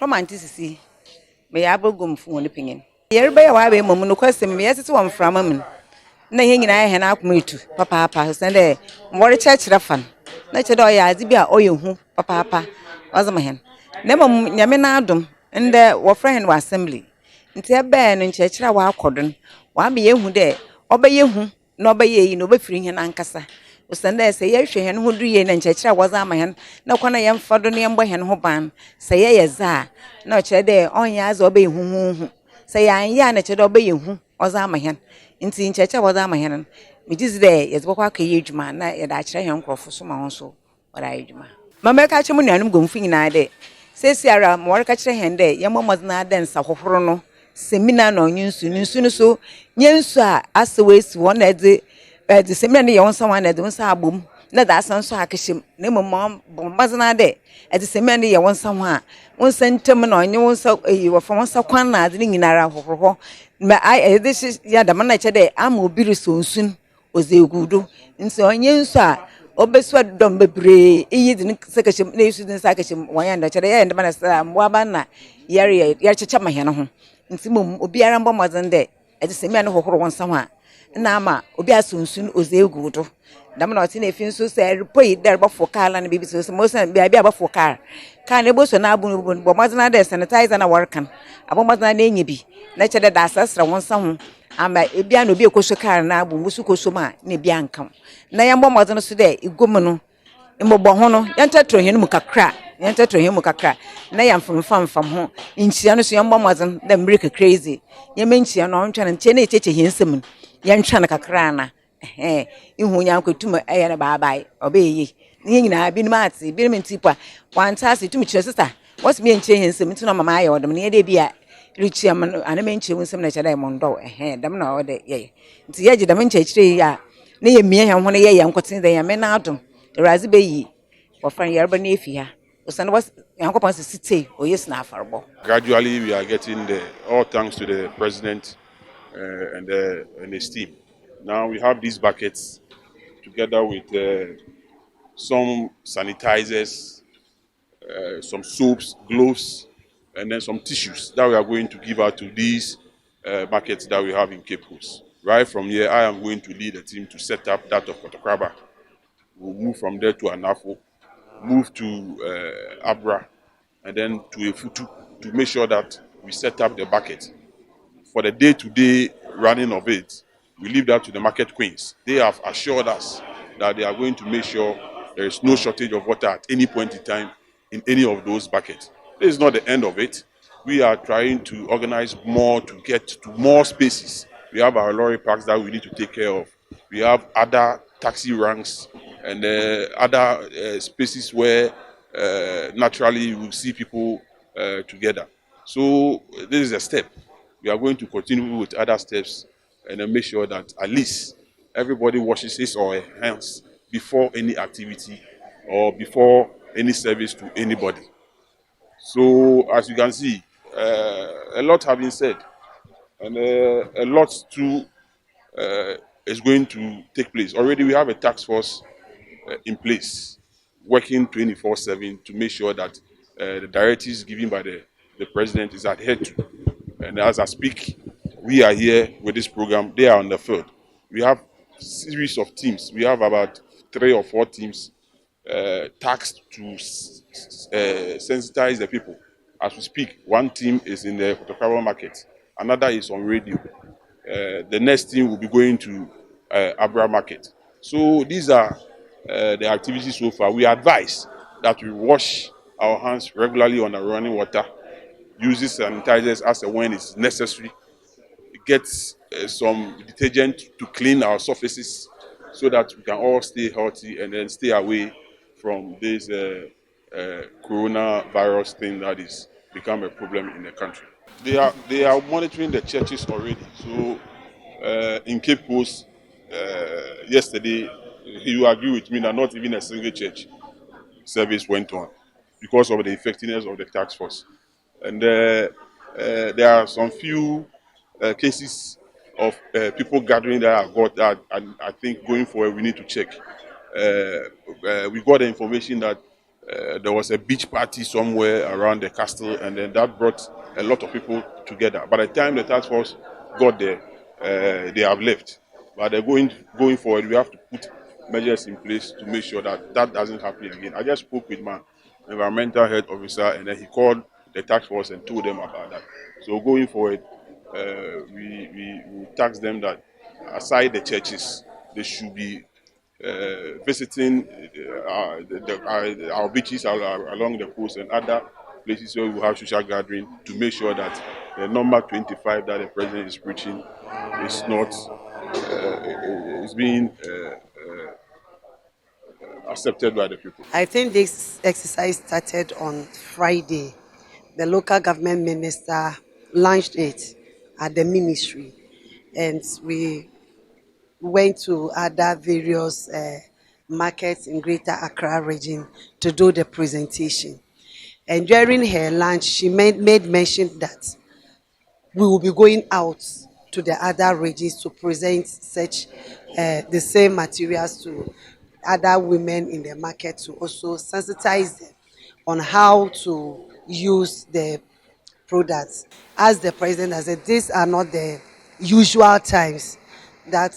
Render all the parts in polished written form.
from Antisisi, may I go for one opinion. Everybody, why we no question me, yes, it's one from a man. Na yɛn nyinaa yɛ na akoma itu papaapa sɛ dɛ mmɔre kyerɛkyerɛ fa no na kyerɛ dɛ ɔyɛ adze bi a ɔyɛ hu papaapa ɔdze ma hɛn na mmom nyame n'adom ndɛ wɔfrɛ hɛn wɔ assembly nti ɛbɛɛ no nkyerɛkyerɛ a wakɔ do no wama yɛhu dɛ ɔbɛyɛ hu na ɔbɛyɛ yi na ɔbɛfiri hɛn ankasa ɔsɛn dɛ sɛ yɛhwɛ hɛn ho do yie na nkyerɛkyerɛ a wɔdze ama hɛn na kɔ na yɛmfa do na yɛmbɔ hɛn ho ban sɛ yɛyɛ dze a na ɔkyerɛ dɛ ɔnyɛ adze ɔbɛyɛ hu sɛ yɛanyɛ a na kyerɛ dɛ ɔbɛyɛ hu ɔdze ama hɛn nti nkyerɛkyerɛ wɔdze ama hɛn no megye dzi dɛ yɛdze bɔkɔ akɛyɛ adwuma na yɛde akyerɛ hɛn nkurɔfo so ma wɔn so wɔde ayɛ adwuma ma mɛka kyerɛ mo nuanom gomfo nyinaa dɛ sesiara ma wɔreka kyerɛ hɛn dɛ yɛmmɔ mmɔdzen adɛ nsa hohoro no semina na ɔnye nsu no so nyɛ nsu a asɛw esi hɔ na ɛdze semina no yɛ wo nsa ho a na ɛdze wo nsa abom na ɛdze asa nso akɛhyɛ mu na mmom bɔ mmɔdzen adɛ ɛdze semina no yɛ wo nsa ho a wo nsa ntam na ɔnye wo nsa wɔfa wo nsa kwan na adze no nyinara hohoro hɔ ma ɛdze ya dɛm na kyerɛ dɛ ama obi resɔ nsu no ɔdze egu do nti ɔnye nsu a obesu dɔm bebree iyi dze ne nsa kɛhyɛ mu na yesu dze nsa akɛhyɛ mu wɔnyɛ ndɔ kyerɛ yɛ ndɛma na sɛ mboaba na yɛrekyekyɛ ma hɛn ho nti mom obiara mbɔ mmɔdzen dɛ ɛdze semia no hohoro wo nsa ho a na ama obi asɔ nsu no ɔdze egu do dɛm na ɔte na efi nso sɛ repoi dɛ rebɔfo kaa la na bibi sɛ mo sɛ baabi a bɔfo kaa no eboso na abu no bɔ mmɔdzen adɛ sanitizer na wɔrekan abɔ mmɔdzen adɛ enya bi na kyerɛ dɛ da asasra wo nsa ho ama ebia na obi ekoso kaa na abu musu koso ma na ebia nkam na yɛmbɔ mmɔdzen so dɛ igom no mbɔbɔ ho no yɛntatro hɛn mu kakra na yɛmfamfam ho nkyia no so yɛmbɔ mmɔdzen dɛ mmere kakra izi yɛmɛ nkyia no ɔntwa no nkyia na ekyekye hɛn nsɛm no yɛntwa no kakra na ihu nyankotum ɛyɛ no baabae ɔbɛyɛ ne nyinaa binom ate binom ntipa wanta ase tumi kyerɛ sisa wɔsɛ me nkyia hɛn nsɛm nti no mama ayɛ ɔdom ne yɛde bi a rikyia man ana me nkyia nsɛm na kyerɛ dɛ mondɔ dɛm na ɔde yɛ nti yɛgye dɛm nkyerɛkyerɛ yi a ne yɛ mia hɛn ho ne yɛ nkoten dɛ yɛmɛ na adom Erazi bɛyi wɔfrɛ yarba na efi ha osan was yankopɔn se site oyes na afarbo. Gradually we are getting there, all thanks to the president and his team. Now we have these buckets together with some sanitizers, some soaps, gloves, and then some tissues that we are going to give out to these buckets that we have in Cape Coast. Right from here, I am going to lead a team to set up that of Kotokraba. We'll move from there to Anafo, move to Abra, and then to Efutu to make sure that we set up the bucket. For the day-to-day running of it, we leave that to the market queens. They have assured us that they are going to make sure there is no shortage of water at any point in time in any of those buckets. This is not the end of it. We are trying to organize more to get to more spaces. We have our lorry parks that we need to take care of. We have other taxi ranks and other spaces where naturally we see people together. So this is a step. We are going to continue with other steps and then make sure that at least everybody washes his or her hands before any activity or before any service to anybody. So as you can see, a lot have been said, and a lot too is going to take place. Already we have a task force in place, working 24/7 to make sure that the directives given by the president is adhered to. And as I speak, we are here with this program. They are on the field. We have a series of teams. We have about 3 or 4 teams tasked to sensitize the people. As we speak, one team is in the Kotokraba market, another is on radio. The next team will be going to Abra market. So these are the activities so far. We advise that we wash our hands regularly on the running water, use sanitizers as and when it's necessary, get some detergent to clean our surfaces so that we can all stay healthy and then stay away from this coronavirus thing that is become a problem in the country. They are monitoring the churches already. So in Cape Coast, yesterday, you agree with me that not even a single church service went on because of the effectiveness of the task force. And there are some few cases of people gathering that have got that, and I think going forward we need to check. We got the information that there was a beach party somewhere around the castle, and then that brought a lot of people together. By the time the task force got there, they have left. But they're going forward, we have to put measures in place to make sure that that doesn't happen again. I just spoke with my environmental health officer, and then he called the task force and told them about that. So going forward, we tax them that aside the churches, they should be visiting our beaches along the coast and other places where we have social gathering to make sure that the number 25 that the president is preaching is not is being accepted by the people. I think this exercise started on Friday. The local government minister launched it at the ministry, and we went to other various markets in Greater Accra region to do the presentation. And during her lunch, she made mention that we will be going out to the other regions to present such the same materials to other women in the market to also sensitize them on how to use the products. As the president has said, these are not the usual times that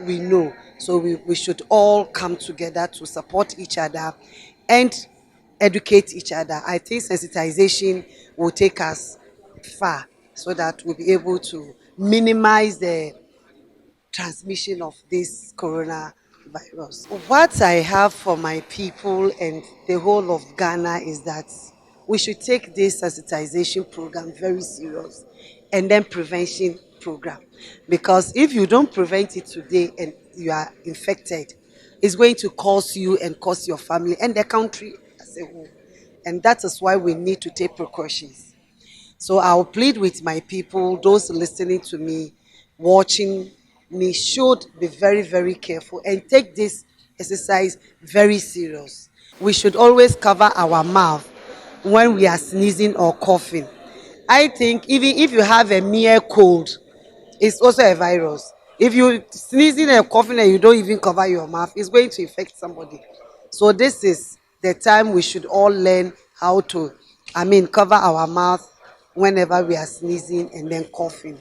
we know. So we should all come together to support each other and educate each other. I think sensitization will take us far so that we'll be able to minimize the transmission of this coronavirus. What I have for my people and the whole of Ghana is that we should take this sensitization program very serious, and then prevention program. Because if you don't prevent it today and you are infected, it's going to cause you and cause your family and the country as a whole. And that is why we need to take precautions. So I'll plead with my people, those listening to me, watching me, should be very, very careful and take this exercise very serious. We should always cover our mouth when we are sneezing or coughing. I think even if you have a mere cold, it's also a virus. If you sneezing and coughing and you don't even cover your mouth, it's going to infect somebody. So this is the time we should all learn how to, cover our mouth whenever we are sneezing and then coughing.